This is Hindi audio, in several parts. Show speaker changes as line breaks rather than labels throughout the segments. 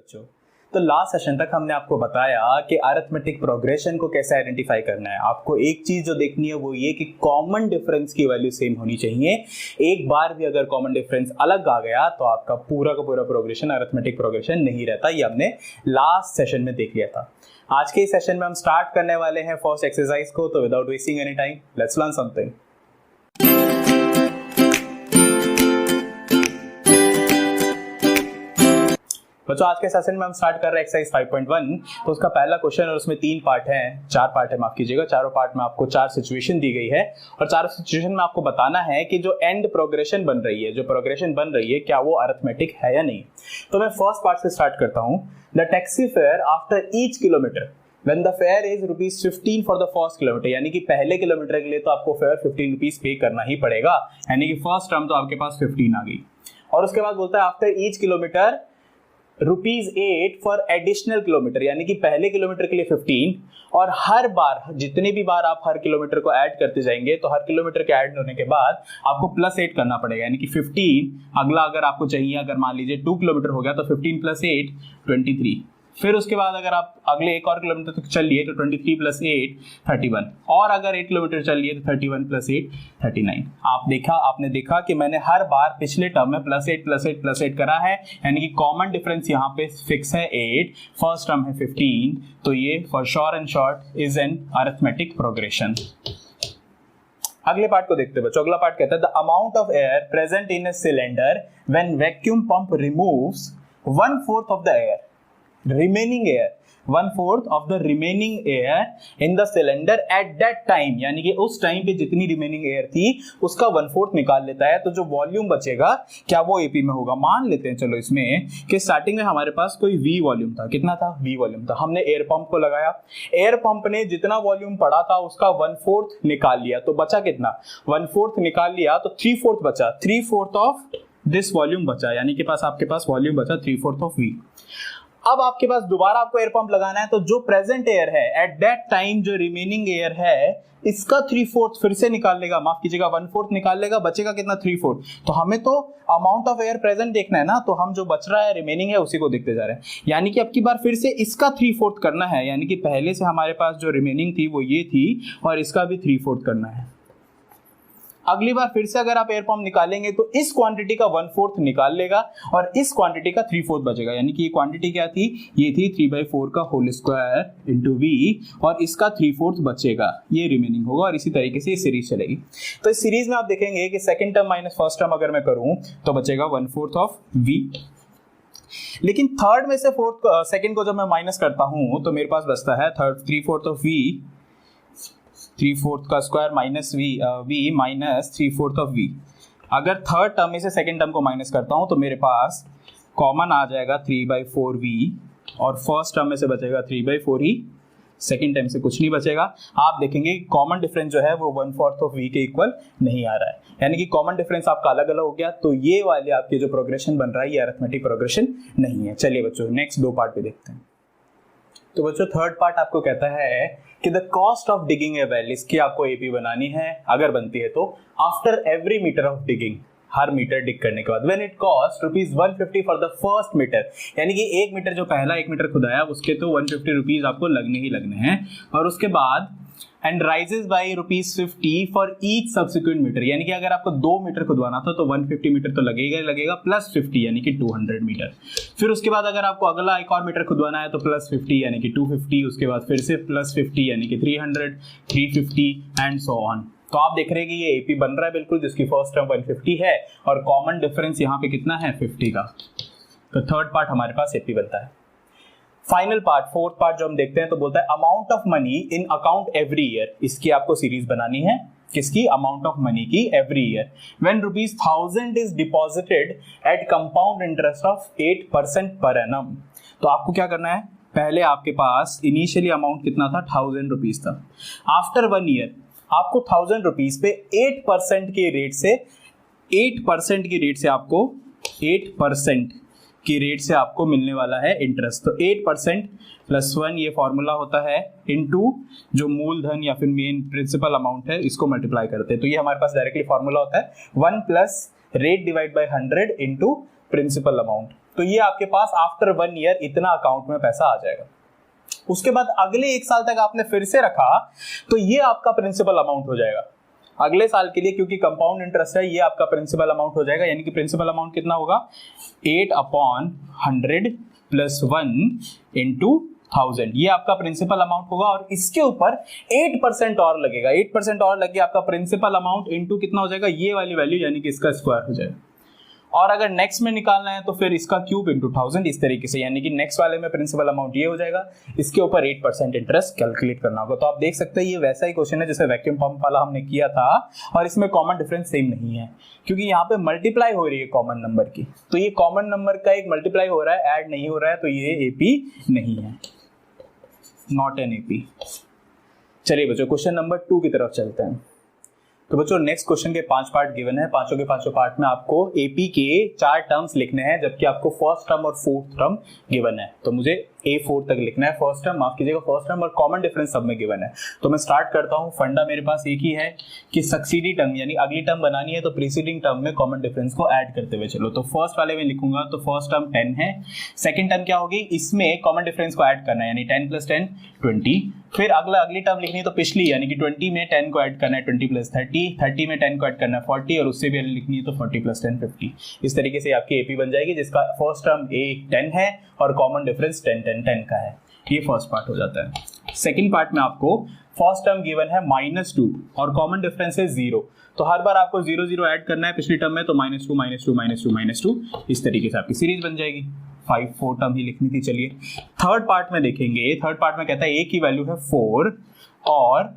बच्चों, तो लास्ट सेशन तक हमने आपको बताया कि अरिथमेटिक प्रोग्रेशन को कैसे आइडेंटिफाई करना है। आपको एक चीज जो देखनी है वो ये कि कॉमन डिफरेंस की वैल्यू सेम होनी चाहिए। एक बार भी अगर कॉमन डिफरेंस अलग आ गया तो आपका पूरा का पूरा प्रोग्रेशन अरिथमेटिक प्रोग्रेशन नहीं रहता। ये हमने लास्ट सेशन में देख लिया था। आज के इस सेशन में हम स्टार्ट करने वाले हैं फर्स्ट एक्सरसाइज को, तो without wasting any time let's learn something. बच्चों आज के सेशन में हम स्टार्ट कर रहे हैं एक्सरसाइज 5.1। तो उसका पहला क्वेश्चन और उसमें चार पार्ट है, माफ कीजिएगा। चारों पार्ट में आपको चार सिचुएशन दी गई है और चारों सिचुएशन में आपको बताना है कि जो एंड प्रोग्रेशन बन रही है, क्या वो अरिथमेटिक है या नहीं। तो मैं फर्स्ट पार्ट से स्टार्ट करता हूँ। The taxi fare after each kilometre when the fare is ₹15 for the first kilometer, यानी कि पहले किलोमीटर के लिए तो आपको फेयर 15 रुपीज पे करना ही पड़ेगा, यानी कि फर्स्ट टर्म तो आपके पास 15 आ गई। और उसके बाद बोलता है after each kilometre ₹8 for additional kilometre, यानी कि पहले किलोमीटर के लिए 15 और हर बार जितने भी बार आप हर किलोमीटर को ऐड करते जाएंगे तो हर किलोमीटर के ऐड होने के बाद आपको +8 करना पड़ेगा, यानी कि 15 अगला अगर आपको चाहिए, अगर मान लीजिए 2 किलोमीटर हो गया तो 15 + 8 23। फिर उसके बाद अगर आप अगले एक और किलोमीटर तक चलिए तो 23 + 8 31 और अगर 8 किलोमीटर चलिए तो 31 + 8 39। आपने देखा कि मैंने हर बार पिछले टर्म में +8 करा है, यानी कि कॉमन डिफरेंस यहाँ पे फिक्स है 8, फर्स्ट टर्म है 15, तो ये for sure and short is an arithmetic progression. अगले पार्ट को देखते हैं बच्चों। अगला पार्ट कहता है the amount of air present in a cylinder when vacuum pump removes 1/4 of the air remaining air, 1/4 of the remaining air in the cylinder at that time, यानी कि उस टाइम पे जितनी रिमेनिंग एयर थी उसका 1/4 निकाल लेता है, तो जो वॉल्यूम बचेगा क्या वो एपी में होगा। मान लेते हैं चलो इसमें कि स्टार्टिंग में हमारे पास कोई वी वॉल्यूम था। कितना था? वी वॉल्यूम था। हमने एयर पंप को लगाया, एयर पंप ने जितना वॉल्यूम पड़ा था उसका 1/4 निकाल लिया, तो बचा कितना? 1/4 निकाल लिया तो 3/4 बचा, 3/4 ऑफ दिस वॉल्यूम बचा, यानी कि आपके पास वॉल्यूम बचा 3/4 ऑफ वी। अब आपके पास दोबारा आपको एयर पंप लगाना है, तो जो प्रेजेंट एयर है एट दैट टाइम, जो रिमेनिंग एयर है इसका 3/4 फिर से निकाल लेगा, माफ कीजिएगा 1/4 निकाल लेगा, बचेगा कितना? 3/4। तो हमें तो अमाउंट ऑफ एयर प्रेजेंट देखना है ना, तो हम जो बच रहा है रिमेनिंग है उसी को देखते जा रहे हैं, यानी कि अब की बार फिर से इसका 3/4 करना है, यानी कि पहले से हमारे पास जो रिमेनिंग थी वो ये थी और इसका भी 3/4 करना है। अगली बार फिर से अगर आप एयर पंप निकालेंगे तो इस क्वांटिटी का 1/4 निकाल लेगा और इस क्वांटिटी का 3/4 बचेगा, यानी कि ये क्वांटिटी क्या थी? ये थी 3/4 का होल स्क्वायर इंटू वी और इसका 3/4 बचेगा, ये रिमेनिंग होगा और इसी तरीके से ये सीरीज चलेगी। तो इस सीरीज में आप देखेंगे कि second term minus first term अगर मैं करूं तो बचेगा 1/4 ऑफ वी। लेकिन थर्ड में से सेकंड को जब मैं माइनस करता हूं तो मेरे पास बचता है 3/4 ऑफ वी, 3/4 का square minus V minus 3/4 of V. अगर थर्ड टर्म में से सेकंड टर्म को माइनस करता हूं तो मेरे पास कॉमन आ जाएगा 3/4 वी और फर्स्ट टर्म में से बचेगा 3/4 ही, सेकंड टर्म से कुछ नहीं बचेगा। आप देखेंगे कि कॉमन डिफरेंस जो है वो 1/4 ऑफ वी के इक्वल नहीं आ रहा है, यानी कि कॉमन डिफरेंस आपका अलग अलग हो गया, तो ये वाले आपके जो प्रोग्रेशन बन रहा है ये अरिथमेटिक प्रोग्रेशन नहीं है। चलिए बच्चों नेक्स्ट दो पार्ट पे देखते हैं। तो बच्चों थर्ड पार्ट आपको कहता है कि the cost of digging a well, इसकी आपको एपी बनानी है, अगर बनती है तो after every metre of digging, हर मीटर डिग करने के बाद, when it cost ₹150 for the first metre, यानी कि एक मीटर जो पहला 1 मीटर खुदाया उसके तो 150 रुपीज आपको लगने ही लगने हैं, और उसके बाद and rises by ₹50 for each subsequent metre, यानी कि अगर आपको 2 मीटर खुदवाना था तो 150 मीटर तो लगेगा प्लस 50 यानी कि 200 मीटर। फिर उसके बाद अगर आपको अगला एक और मीटर खुदवाना है तो प्लस 50 यानी कि 250, उसके बाद फिर से प्लस 50 यानी कि 300, 350 एंड सो ऑन। तो आप देख रहे हैं कि ये एपी बन रहा है बिल्कुल, जिसकी फर्स्ट टर्म 150 है और कॉमन डिफरेंस यहाँ पे कितना है? 50 का। तो थर्ड पार्ट हमारे पास एपी बनता है। फाइनल पार्ट, फोर्थ पार्ट जो हम देखते हैं तो बोलता है amount of money in account every year, इसकी आपको सीरीज बनानी है। किसकी? अमाउंट ऑफ मनी की every year. When ₹1000 is deposited at compound interest of 8% per annum, तो आपको क्या करना है? पहले आपके पास इनिशियली अमाउंट कितना था? ₹1000 था। आफ्टर 1 ईयर आपको ₹1000 पे 8% के रेट से 8% की रेट से आपको 8% की रेट से आपको मिलने वाला है इंटरेस्ट। तो 8% + 1 ये फॉर्मूला होता है इनटू जो मूलधन या फिर मेन प्रिंसिपल अमाउंट है इसको मल्टीप्लाई करते हैं, तो ये हमारे पास डायरेक्टली फॉर्मूला होता है 1 + rate divide by 100 into principal amount. तो ये आपके पास आफ्टर 1 ईयर इतना अकाउंट में पैसा आ जाएगा। उसके बाद अगले 1 साल तक आपने फिर से रखा तो ये आपका प्रिंसिपल अमाउंट हो जाएगा अगले साल के लिए, क्योंकि कंपाउंड इंटरेस्ट है, ये आपका प्रिंसिपल अमाउंट हो जाएगा। यानी कि प्रिंसिपल अमाउंट कितना होगा 8/100 + 1 × 1000, ये आपका प्रिंसिपल अमाउंट होगा। और इसके ऊपर 8% और लगेगा, 8% और लग के आपका प्रिंसिपल अमाउंट इनटू कितना हो जाएगा, ये वाली वैल्यू, यानी कि इसका स्क्वायर हो जाएगा। और अगर नेक्स्ट में निकालना है तो फिर इसका क्यूब × 1000 इस तरीके से, यानी कि नेक्स्ट वाले में प्रिंसिपल अमाउंट ये हो जाएगा, इसके ऊपर 8% इंटरेस्ट कैलकुलेट करना होगा। तो आप देख सकते हैं ये वैसा ही क्वेश्चन है जैसे वैक्यूम पंप वाला हमने किया था, और इसमें कॉमन डिफरेंस सेम नहीं है क्योंकि यहाँ पे मल्टीप्लाई हो रही है कॉमन नंबर की। तो ये कॉमन नंबर का एक मल्टीप्लाई हो रहा है, ऐड नहीं हो रहा है, तो ये एपी नहीं है, नॉट एन एपी। चलिए बच्चों क्वेश्चन नंबर 2 की तरफ चलते हैं। तो बच्चों नेक्स्ट क्वेश्चन के 5 पार्ट गिवन है, पांचों के पांचों पार्ट में आपको एपी के 4 टर्म्स लिखने हैं, जबकि आपको फर्स्ट टर्म और फोर्थ टर्म गिवन है। तो मुझे A4 तक लिखना है, फर्स्ट टर्म माफ कीजिएगा, फर्स्ट टर्म और कॉमन डिफरेंस सब में गिवन है। तो मैं स्टार्ट करता हूं। फंडा मेरे पास एक ही है कि सक्सीडी टर्म यानी अगली टर्म बनानी है तो प्रीसीडिंग टर्म में कॉमन डिफरेंस को ऐड करते हुए चलो। तो फर्स्ट वाले में लिखूंगा तो फर्स्ट टर्म 10 है, सेकंड टर्म क्या होगी, इसमें कॉमन डिफरेंस को ऐड करना है यानी 10 + 10 20। फिर अगली टर्म लिखनी है तो पिछली यानी कि 20 में 10 को ऐड करना है 20 + 30, 30 में 10 को ऐड करना है 40 और उससे भी लिखनी है तो 40 + 10 50। इस तरीके से आपकी एपी बन जाएगी जिसका फर्स्ट टर्म A 10 है और कॉमन डिफरेंस 10 10 10 का है। ये फर्स्ट पार्ट हो जाता है। सेकंड पार्ट में आपको फर्स्ट टर्म गिवन है -2 और कॉमन डिफरेंस है 0, तो हर बार आपको 0 0 ऐड करना है पिछली टर्म में, तो -2 -2 -2 -2 इस तरीके से आपकी सीरीज बन जाएगी। 4 टर्म ही लिखनी थी। चलिए थर्ड पार्ट में देखेंगे। थर्ड पार्ट में कहता है A की वैल्यू है 4 और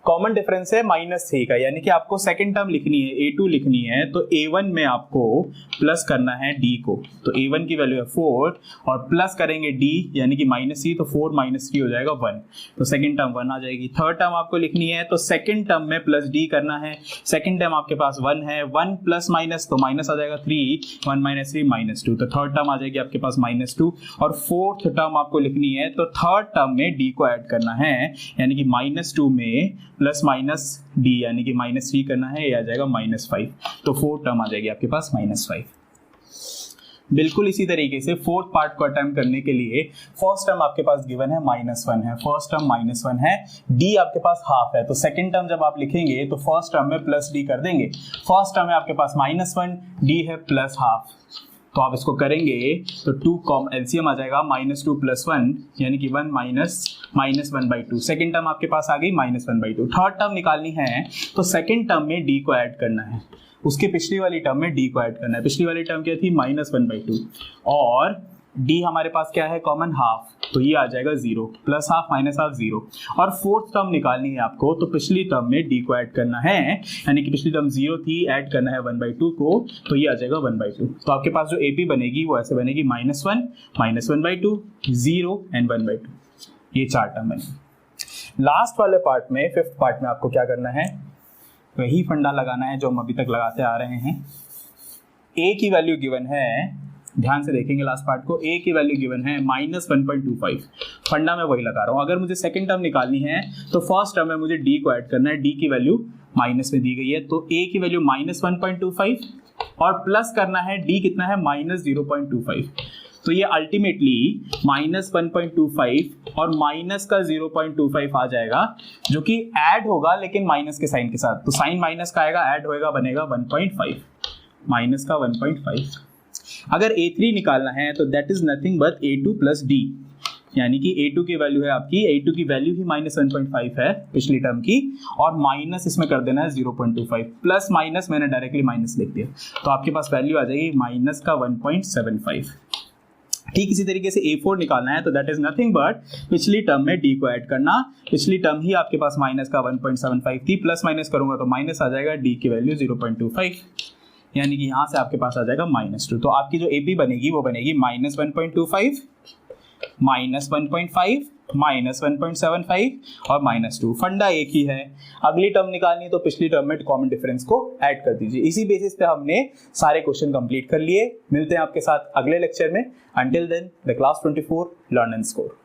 कॉमन डिफरेंस है -3 का, यानी कि आपको सेकंड टर्म लिखनी है A2 लिखनी है, तो A1 में आपको प्लस करना है D को। तो A1 की वैल्यू है 4 और प्लस करेंगे D यानी कि -3, तो 4 - 3 हो जाएगा 1, तो सेकंड टर्म 1 आ जाएगी। थर्ड टर्म आपको लिखनी है तो सेकंड टर्म में प्लस D करना है, सेकंड टर्म आपके पास 1 है, 1 प्लस माइनस तो माइनस आ जाएगा 3, 1 - 3 -2, तो थर्ड टर्म आ जाएगी आपके पास -2। और फोर्थ टर्म आपको लिखनी है तो थर्ड टर्म में D को ऐड करना है यानी कि -2 में प्लस माइनस D यानी कि -3 करना है, ये आ जाएगा -5, तो फोर्थ टर्म आ जाएगी आपके पास -5। बिल्कुल इसी तरीके से फोर्थ पार्ट को अटेम्प्ट करने के लिए फर्स्ट टर्म आपके पास गिवन है -1 है, फर्स्ट टर्म -1 है, D आपके पास हाफ है, तो सेकंड टर्म जब आप लिखेंगे तो फर्स्ट टर्म में प्लस D कर देंगे। फर्स्ट टर्म में आपके पास -1, D है प्लस हाफ, तो आप इसको करेंगे तो 2 एलसीएम आ जाएगा -2 + 1 यानी कि 1 -1/2। सेकंड टर्म आपके पास आ गई -1/2। थर्ड टर्म निकालनी है तो सेकंड टर्म में D को ऐड करना है, उसके पिछली वाली टर्म में D को ऐड करना है। पिछली वाली टर्म क्या थी -1/2 और D हमारे पास क्या है कॉमन हाफ, तो ये आ जाएगा 0, प्लस हाफ माइनस हाफ 0। और फोर्थ टर्म निकालनी है आपको तो पिछली टर्म में D को ऐड करना है यानी कि पिछली टर्म 0 थी, ऐड करना है 1/2 को, तो ये आ जाएगा 1/2। तो आपके पास जो AP बनेगी वो ऐसे बनेगी -1 -1/2 0 एंड 1/2, ये 4 टर्म बनेगी। लास्ट वाले पार्ट में फिफ्थ पार्ट में आपको क्या करना है, वही फंडा लगाना है जो हम अभी तक लगाते आ रहे हैं। A की वैल्यू गिवन है, ध्यान से देखेंगे लास्ट पार्ट को, A की वैल्यू गिवन है -1.25, फंडा में वही लगा रहा हूं। अगर मुझे सेकंड टर्म निकालनी है तो फर्स्ट टर्म में मुझे D को ऐड करना है, D की वैल्यू माइनस में दी गई है, तो A की वैल्यू -1.25 और प्लस करना है D कितना है -0.25, तो ये अल्टीमेटली -1.25 और माइनस का 0.25 आ जाएगा, जो कि ऐड होगा लेकिन माइनस के साइन के साथ, तो साइन माइनस का आएगा, ऐड होएगा, बनेगा 1.5 माइनस का 1.5। अगर A3 निकालना है तो that is nothing but A2 + D, यानी कि A2 की वैल्यू है आपकी, A2 की वैल्यू ही -1.5 है पिछली टर्म की, और माइनस इसमें कर देना है 0.25, प्लस माइनस मैंने डायरेक्टली माइनस लिख दिया, तो आपके पास वैल्यू आ जाएगी माइनस का 1.75। ठीक इसी तरीके से A4 निकालना है तो दैट इज नथिंग बट पिछली टर्म में D को ऐड करना, पिछली टर्म ही आपके पास माइनस का 1.75 थी, प्लस माइनस करूंगा तो माइनस आ जाएगा, D की वैल्यू 0.25 यानी कि यहां से आपके पास आ जाएगा -2। तो आपकी जो AP बनेगी वो बनेगी -1.25 -1.5 -1.75 और -2। फंडा एक ही है, अगली टर्म निकालनी है तो पिछली टर्म में कॉमन डिफरेंस को ऐड कर दीजिए। इसी बेसिस पे हमने सारे क्वेश्चन कंप्लीट कर लिए। मिलते हैं आपके साथ अगले लेक्चर में। Until then the class 24 learn and score.